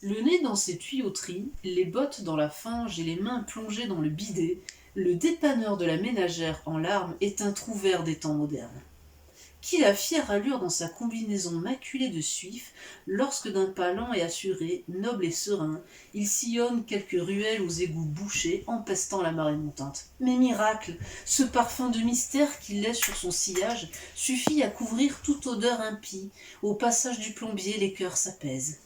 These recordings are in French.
Le nez dans ses tuyauteries, les bottes dans la fange et les mains plongées dans le bidet, le dépanneur de la ménagère en larmes est un trouvère des temps modernes. Qui la fière allure dans sa combinaison maculée de suif, lorsque d'un pas lent et assuré, noble et serein, il sillonne quelques ruelles aux égouts bouchés, empestant la marée montante. Mais miracle, ce parfum de mystère qu'il laisse sur son sillage suffit à couvrir toute odeur impie. Au passage du plombier, les cœurs s'apaisent.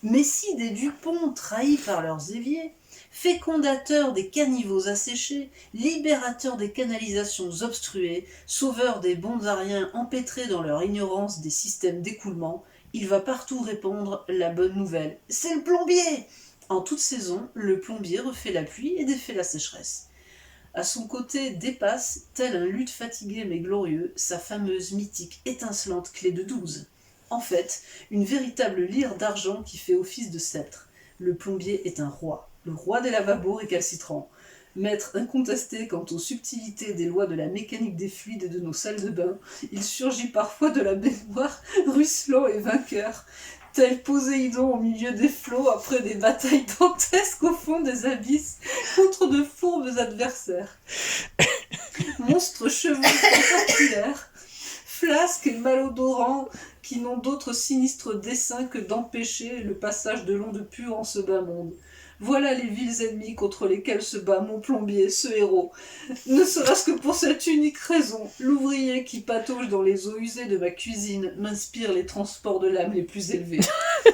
Mais si des Dupont, trahis par leurs éviers, fécondateurs des caniveaux asséchés, libérateurs des canalisations obstruées, sauveurs des bonzariens empêtrés dans leur ignorance des systèmes d'écoulement, il va partout répandre la bonne nouvelle. C'est le plombier! En toute saison, le plombier refait la pluie et défait la sécheresse. À son côté dépasse, tel un luth fatigué mais glorieux, sa fameuse, mythique, étincelante clé de 12. En fait, une véritable lyre d'argent qui fait office de sceptre. Le plombier est un roi, le roi des lavabos récalcitrants. Maître incontesté quant aux subtilités des lois de la mécanique des fluides et de nos salles de bain, il surgit parfois de la baignoire, ruisselant et vainqueur, tel Poséidon au milieu des flots après des batailles dantesques au fond des abysses contre de fourbes adversaires. Monstres chevaux spectaculaires, flasques et malodorants qui n'ont d'autre sinistre dessein que d'empêcher le passage de l'onde pure en ce bas monde. Voilà les vils ennemis contre lesquels se bat mon plombier, ce héros. Ne serait-ce que pour cette unique raison, l'ouvrier qui patauge dans les eaux usées de ma cuisine m'inspire les transports de l'âme les plus élevés.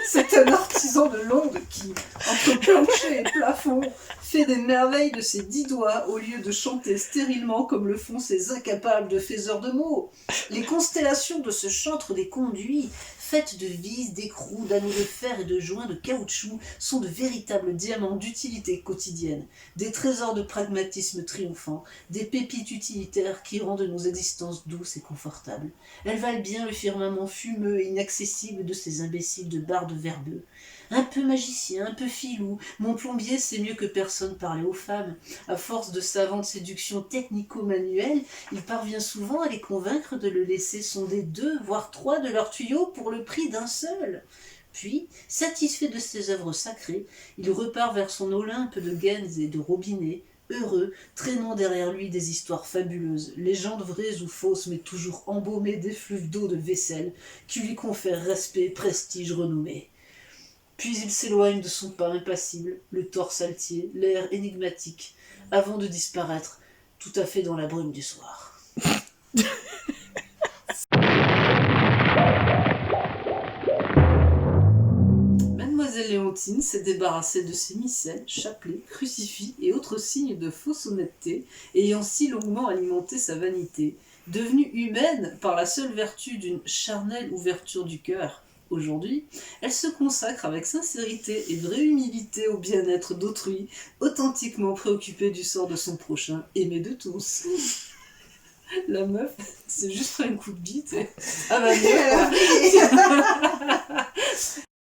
C'est un artisan de l'onde qui, entre plancher et plafond, fait des merveilles de ses 10 doigts au lieu de chanter stérilement comme le font ces incapables de faiseurs de mots. Les constellations de ce chantre des conduits, faites de vis, d'écrous, d'anneaux de fer et de joints de caoutchouc, sont de véritables diamants d'utilité quotidienne, des trésors de pragmatisme triomphant, des pépites utilitaires qui rendent nos existences douces et confortables. Elles valent bien le firmament fumeux et inaccessible de ces imbéciles de bardes verbeux. Un peu magicien, un peu filou, mon plombier sait mieux que personne parler aux femmes. À force de savantes séductions technico-manuelles, il parvient souvent à les convaincre de le laisser sonder 2, voire 3 de leurs tuyaux pour le prix d'un seul. Puis, satisfait de ses œuvres sacrées, il repart vers son Olympe de gaines et de robinets, heureux, traînant derrière lui des histoires fabuleuses, légendes vraies ou fausses, mais toujours embaumées d'effluves d'eau de vaisselle, qui lui confèrent respect, prestige, renommée. Puis il s'éloigne de son pas impassible, le torse altier, l'air énigmatique, avant de disparaître, tout à fait dans la brume du soir. Mademoiselle Léontine s'est débarrassée de ses missels, chapelets, crucifix et autres signes de fausse honnêteté, ayant si longuement alimenté sa vanité. Devenue humaine par la seule vertu d'une charnelle ouverture du cœur, aujourd'hui, elle se consacre avec sincérité et vraie humilité au bien-être d'autrui, authentiquement préoccupée du sort de son prochain, aimé de tous. La meuf, c'est juste un coup de bite. Ah bah non,